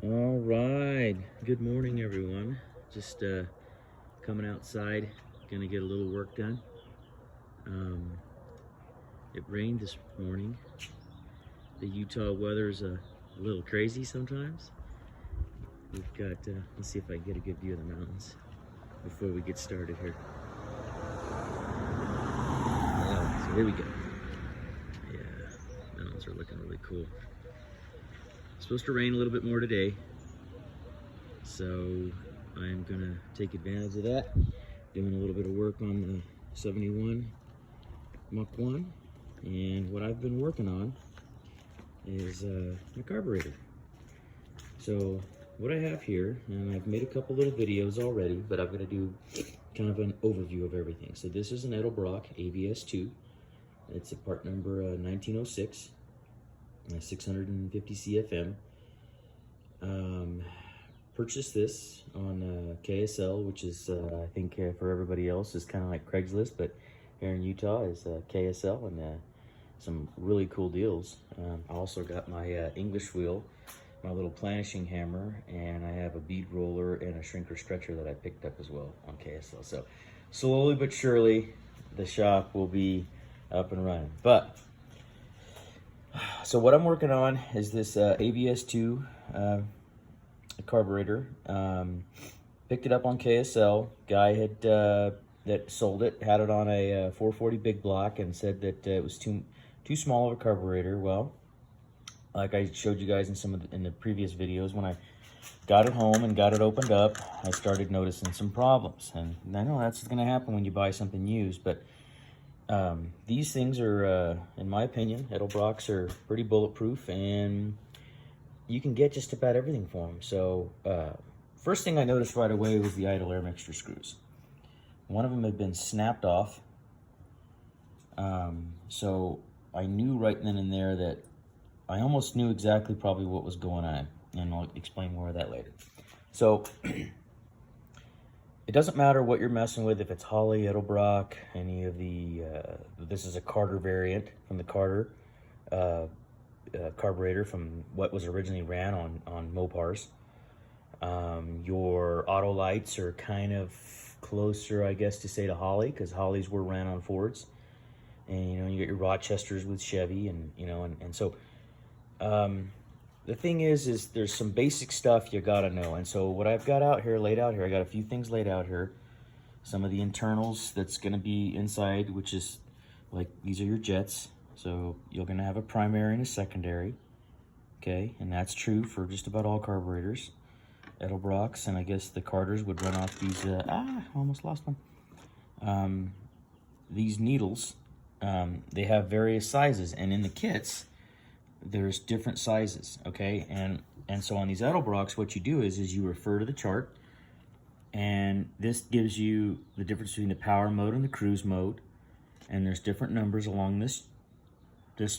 All right, good morning everyone. Just coming outside, gonna get a little work done. It rained this morning. The Utah weather is a little crazy sometimes. We've got, let's see if I can get a good view of the mountains before we get started here. So here we go. Yeah, mountains are looking really cool. It's supposed to rain a little bit more today, so I'm gonna take advantage of that. Doing a little bit of work on the 71 Mach 1, and what I've been working on is the carburetor. So what I have here, and I've made a couple little videos already, but I'm gonna do kind of an overview of everything. So this is an Edelbrock AVS2. It's a part number 1906, 650 CFM. Purchased this on KSL, which is I think for everybody else is kind of like Craigslist, but here in Utah is KSL, and some really cool deals. I also got my English wheel, my little planishing hammer, and I have a bead roller and a shrinker stretcher that I picked up as well on KSL. So slowly but surely the shop will be up and running. But so what I'm working on is this AVS2 carburetor. Picked it up on KSL. Guy had that sold it had it on a 440 big block and said that it was too small of a carburetor. Well, like I showed you guys in the previous videos, when I got it home and got it opened up, I started noticing some problems. And I know that's going to happen when you buy something used, but these things are, in my opinion, Edelbrocks are pretty bulletproof, and you can get just about everything for them. So first thing I noticed right away was the idle air mixture screws. One of them had been snapped off. So I knew right then and there that I almost knew exactly probably what was going on, and I'll explain more of that later. So it doesn't matter what you're messing with, if it's Holley, Edelbrock, any of the, this is a Carter variant from the Carter carburetor from what was originally ran on Mopars. Your auto lights are kind of closer, I guess, to say to Holley, because Holleys were ran on Fords. And you know, you get your Rochesters with Chevy, and you know, and so the thing is there's some basic stuff you gotta know. And so what I've got out here, laid out here, I got a few things laid out here. Some of the internals that's gonna be inside, which is like, these are your jets. So you're gonna have a primary and a secondary, okay? And that's true for just about all carburetors. Edelbrocks, and I guess the Carters would run off these, I almost lost one. These needles, they have various sizes, and in the kits, there's different sizes, okay? And so on these Edelbrocks, what you do is you refer to the chart, and this gives you the difference between the power mode and the cruise mode, and there's different numbers along this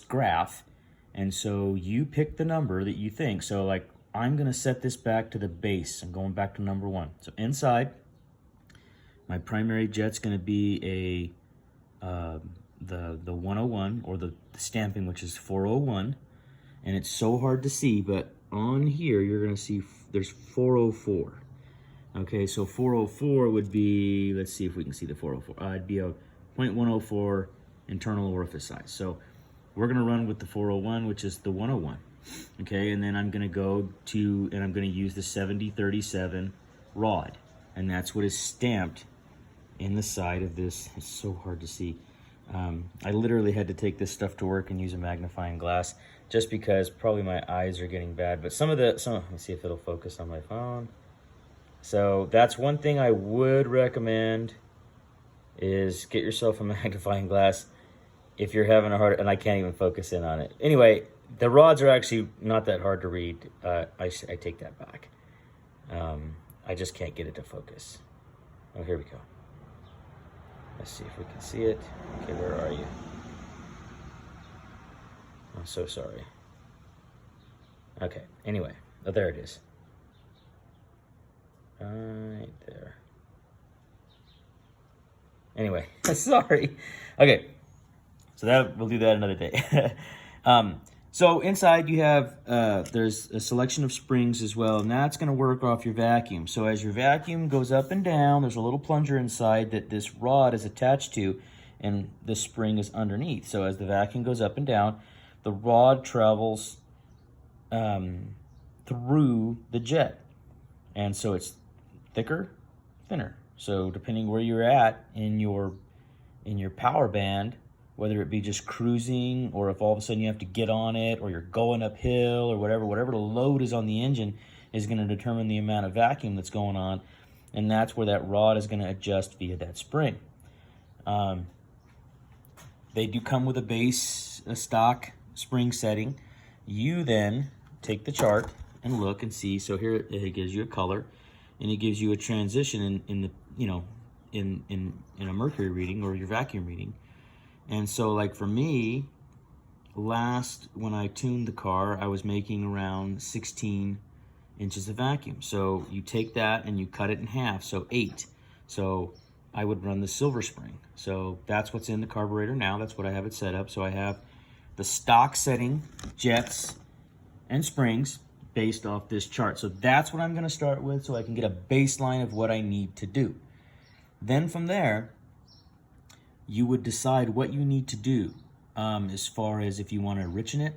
graph, and so you pick the number that you think. So like, I'm gonna set this back to the base. I'm going back to number 1. So inside, my primary jet's gonna be a the 101, or the stamping, which is 401, and it's so hard to see, but on here you're gonna see there's 404. Okay, so 404 would be, let's see if we can see the 404. It'd be a 0.104 internal orifice size. So we're gonna run with the 401, which is the 101. Okay, and then I'm gonna go to, and I'm gonna use the 7037 rod, and that's what is stamped in the side of this. It's so hard to see. I literally had to take this stuff to work and use a magnifying glass, just because probably my eyes are getting bad. But let me see if it'll focus on my phone. So that's one thing I would recommend, is get yourself a magnifying glass if you're having a hard, and I can't even focus in on it. Anyway, the rods are actually not that hard to read. I take that back. I just can't get it to focus. Oh, here we go. Let's see if we can see it. Okay, where are you? I'm so sorry. Okay, anyway. Oh, there it is. Right there. Anyway, sorry. Okay, so we'll do that another day. So inside you have, there's a selection of springs as well, and that's going to work off your vacuum. So as your vacuum goes up and down, there's a little plunger inside that this rod is attached to, and the spring is underneath. So as the vacuum goes up and down, the rod travels through the jet. And so it's thicker, thinner. So depending where you're at in your power band, whether it be just cruising, or if all of a sudden you have to get on it, or you're going uphill, or whatever the load is on the engine is going to determine the amount of vacuum that's going on, and that's where that rod is going to adjust via that spring. They do come with a stock spring setting. You then take the chart and look and see. So here it gives you a color, and it gives you a transition in the, you know, in a mercury reading or your vacuum reading. And so, like for me, when I tuned the car, I was making around 16 inches of vacuum. So you take that and you cut it in half, so 8. So I would run the silver spring. So that's what's in the carburetor now. That's what I have it set up. So I have the stock setting, jets, and springs based off this chart. So that's what I'm going to start with, so I can get a baseline of what I need to do. Then from there, you would decide what you need to do as far as if you want to richen it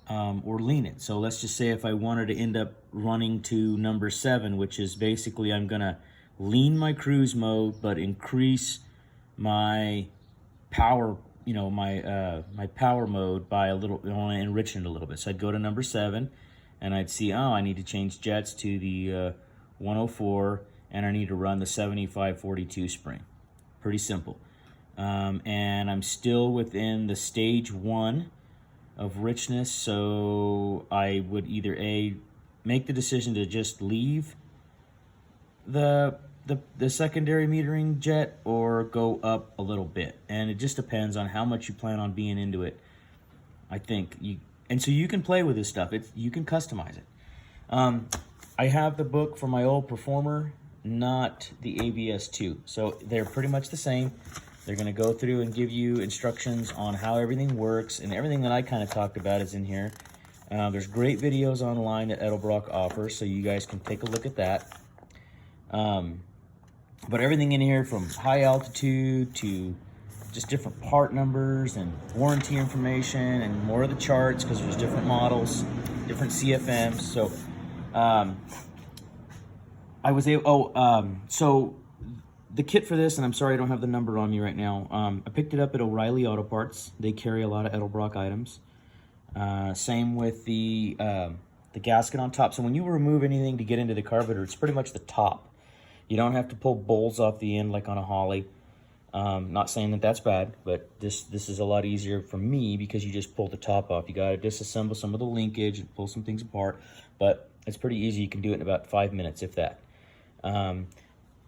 or lean it. So let's just say if I wanted to end up running to number 7, which is basically I'm going to lean my cruise mode but increase my power, my power mode by a little. I want to enrich it a little bit. So I'd go to number 7 and I'd see, I need to change jets to the 104, and I need to run the 7542 spring. Pretty simple. And I'm still within the stage 1 of richness, so I would either make the decision to just leave the secondary metering jet or go up a little bit, and it just depends on how much you plan on being into it. I think and so you can play with this stuff. You can customize it. I have the book for my old Performer, not the AVS2, so they're pretty much the same. They're going to go through and give you instructions on how everything works, and everything that I kind of talked about is in here. There's great videos online that Edelbrock offers, so you guys can take a look at that. But everything in here, from high altitude to just different part numbers and warranty information and more of the charts, because there's different models, different CFMs. So I was able, so the kit for this, and I'm sorry I don't have the number on me right now, I picked it up at O'Reilly Auto Parts. They carry a lot of Edelbrock items. Same with the gasket on top. So when you remove anything to get into the carburetor, it's pretty much the top. You don't have to pull bowls off the end like on a Holly. Not saying that that's bad, but this is a lot easier for me because you just pull the top off. You got to disassemble some of the linkage and pull some things apart, but it's pretty easy. You can do it in about 5 minutes, if that.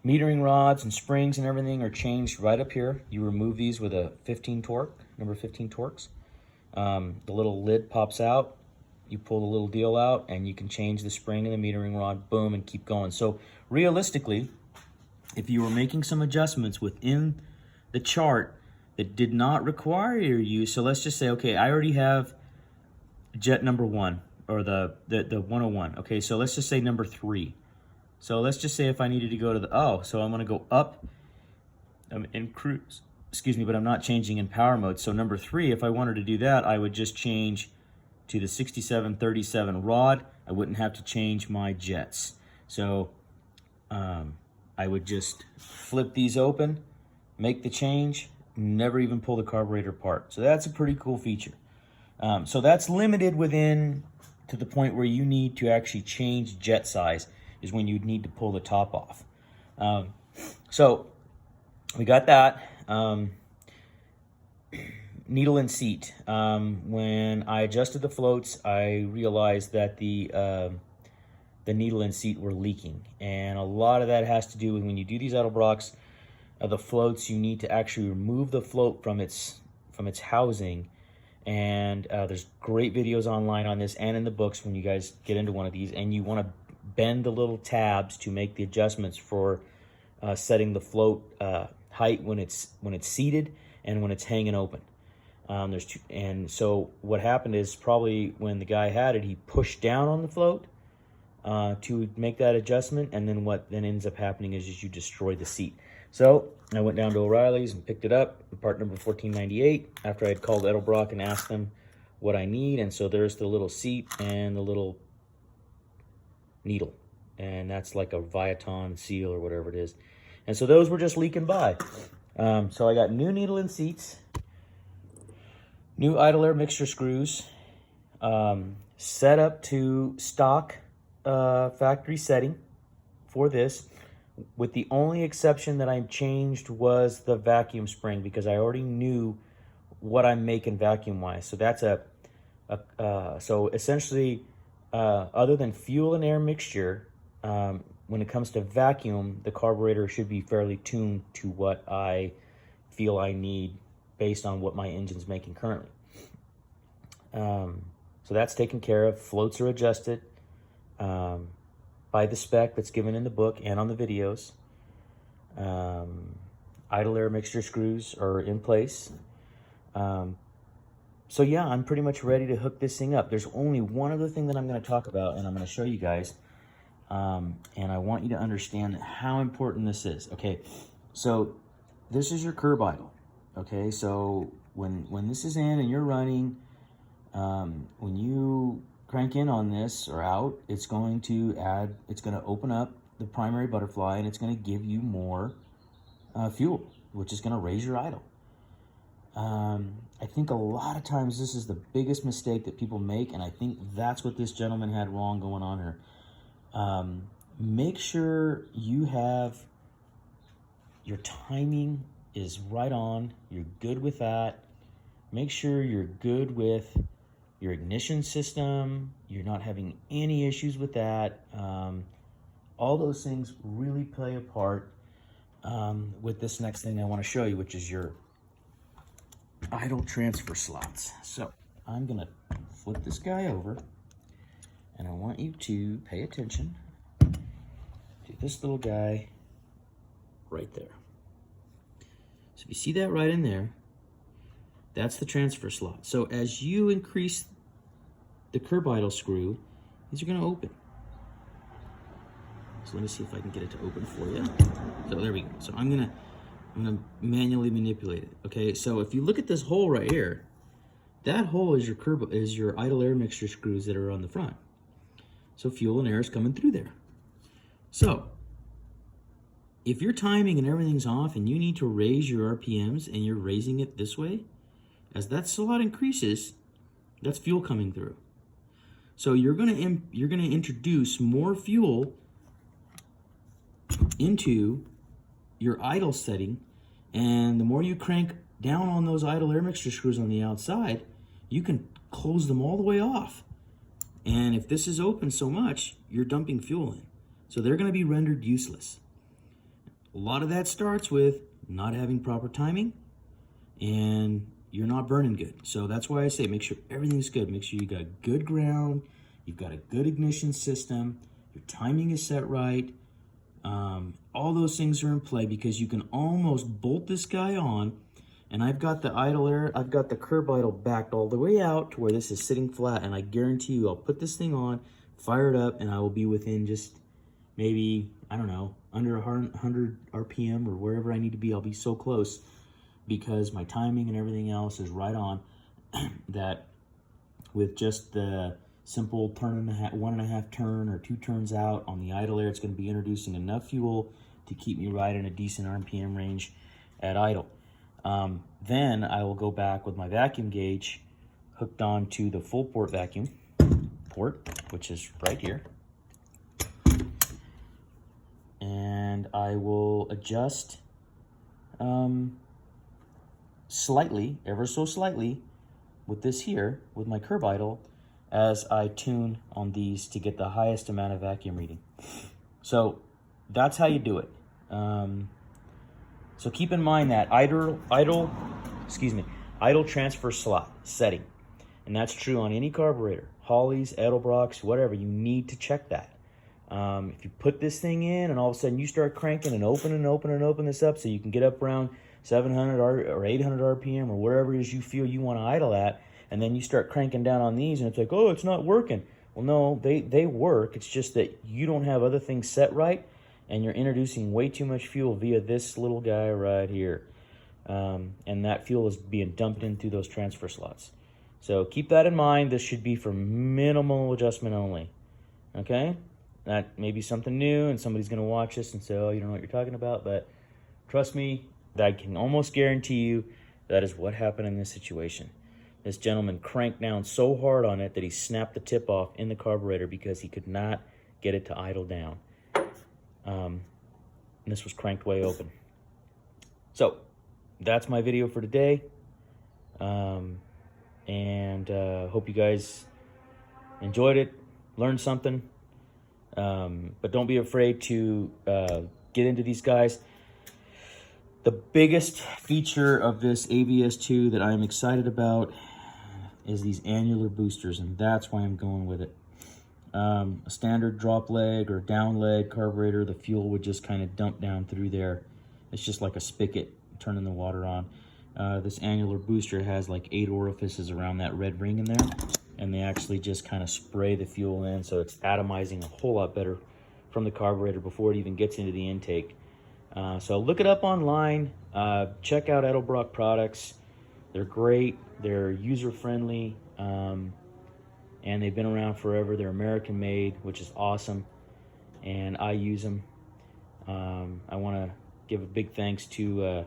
Metering rods and springs and everything are changed right up here. You remove these with a 15 torque, number 15 torques. The little lid pops out. You pull the little deal out, and you can change the spring and the metering rod, boom, and keep going. So realistically, if you were making some adjustments within the chart that did not require your use, so let's just say, okay, I already have jet number 1, or the 101. Okay, so let's just say number 3. So let's just say if I needed to go to so I'm going to go up in cruise, excuse me, but I'm not changing in power mode. So number 3, if I wanted to do that, I would just change to the 6737 rod. I wouldn't have to change my jets. So I would just flip these open, make the change, never even pull the carburetor apart. So that's a pretty cool feature. So that's limited within to the point where you need to actually change jet size, is when you'd need to pull the top off. So we got that. Needle and seat. When I adjusted the floats, I realized that the needle and seat were leaking, and a lot of that has to do with when you do these Edelbrocks, the floats, you need to actually remove the float from its housing. And there's great videos online on this and in the books when you guys get into one of these, and you want to bend the little tabs to make the adjustments for setting the float height when it's seated and when it's hanging open. There's two, and so what happened is probably when the guy had it, he pushed down on the float to make that adjustment, and then what then ends up happening is you destroy the seat. So I went down to O'Reilly's and picked it up, part number 1498, after I had called Edelbrock and asked them what I need. And so there's the little seat and the little needle, and that's like a Viaton seal or whatever it is. And so those were just leaking by. So I got new needle and seats, new idle air mixture screws, set up to stock factory setting for this, with the only exception that I changed was the vacuum spring, because I already knew what I'm making vacuum wise. So that's so essentially, other than fuel and air mixture, when it comes to vacuum, the carburetor should be fairly tuned to what I feel I need based on what my engine's making currently. So that's taken care of. Floats are adjusted by the spec that's given in the book and on the videos. Idle air mixture screws are in place. So yeah, I'm pretty much ready to hook this thing up. There's only one other thing that I'm going to talk about, and I'm going to show you guys. And I want you to understand how important this is. Okay, so this is your curb idle. Okay, so when this is in and you're running, when you crank in on this or out, it's going to open up the primary butterfly, and it's going to give you more fuel, which is going to raise your idle. I think a lot of times this is the biggest mistake that people make, and I think that's what this gentleman had wrong going on here. Make sure you have your timing is right on. You're good with that. Make sure you're good with your ignition system. You're not having any issues with that. All those things really play a part with this next thing I want to show you, which is your idle transfer slots. So I'm gonna flip this guy over, and I want you to pay attention to this little guy right there. So if you see that right in there, that's the transfer slot. So as you increase the curb idle screw, these are going to open. So let me see if I can get it to open for you. So there we go. So I'm gonna manually manipulate it. Okay, so if you look at this hole right here, that hole is your idle air mixture screws that are on the front. So fuel and air is coming through there. So if your timing and everything's off and you need to raise your RPMs and you're raising it this way, as that slot increases, that's fuel coming through. So you're gonna introduce more fuel into your idle setting, and the more you crank down on those idle air mixture screws on the outside, you can close them all the way off. And if this is open so much, you're dumping fuel in. So they're gonna be rendered useless. A lot of that starts with not having proper timing, and you're not burning good. So that's why I say make sure everything's good. Make sure you got good ground, you've got a good ignition system, your timing is set right. All those things are in play, because you can almost bolt this guy on. And I've got the idle air, I've got the curb idle backed all the way out to where this is sitting flat, and I guarantee you I'll put this thing on, fire it up, and I will be within just maybe, I don't know, under 100 RPM or wherever I need to be. I'll be so close, because my timing and everything else is right on. That with just the simple turn and a half, 1.5 turn or 2 turns out on the idle air, it's going to be introducing enough fuel to keep me right in a decent RPM range at idle. Then I will go back with my vacuum gauge hooked on to the full port vacuum port, which is right here. And I will adjust slightly, ever so slightly, with this here, with my curb idle, as I tune on these to get the highest amount of vacuum reading. So that's how you do it. So keep in mind that idle transfer slot setting, and that's true on any carburetor, Holley's, Edelbrocks, whatever. You need to check that. If you put this thing in and all of a sudden you start cranking and open this up so you can get up around 700 or 800 RPM or wherever it is you feel you want to idle at, and then you start cranking down on these and it's like, oh, it's not working. Well, no, they work. It's just that you don't have other things set right, and you're introducing way too much fuel via this little guy right here. And that fuel is being dumped in through those transfer slots. So keep that in mind. This should be for minimal adjustment only. Okay? That may be something new, and somebody's going to watch this and say, oh, you don't know what you're talking about. But trust me, I can almost guarantee you that is what happened in this situation. This gentleman cranked down so hard on it that he snapped the tip off in the carburetor because he could not get it to idle down. And this was cranked way open. So that's my video for today. Hope you guys enjoyed it, learned something. But don't be afraid to get into these guys. The biggest feature of this AVS2 that I'm excited about is these annular boosters, and that's why I'm going with it. A standard drop leg or down leg carburetor, the fuel would just kind of dump down through there. It's just like a spigot turning the water on. This annular booster has like 8 orifices around that red ring in there, and they actually just kind of spray the fuel in, so it's atomizing a whole lot better from the carburetor before it even gets into the intake. So look it up online. Check out Edelbrock products. They're great. They're user-friendly, and they've been around forever. They're American-made, which is awesome, and I use them. I want to give a big thanks to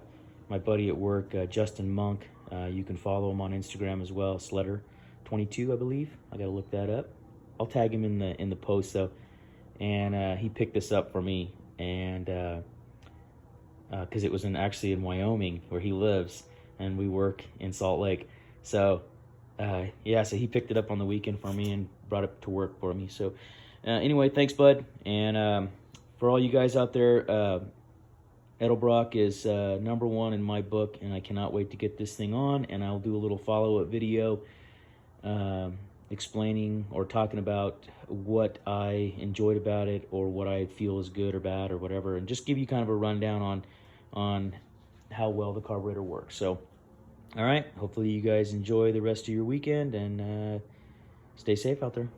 my buddy at work, Justin Monk. You can follow him on Instagram as well, Sletter22, I believe. I got to look that up. I'll tag him in the post though. And he picked this up for me, and because it was actually in Wyoming where he lives, and we work in Salt Lake. So yeah, so he picked it up on the weekend for me and brought it to work for me. So anyway, thanks, bud. And for all you guys out there, Edelbrock is #1 in my book, and I cannot wait to get this thing on, and I'll do a little follow-up video explaining or talking about what I enjoyed about it, or what I feel is good or bad or whatever, and just give you kind of a rundown on how well the carburetor works. So all right, hopefully you guys enjoy the rest of your weekend, and stay safe out there.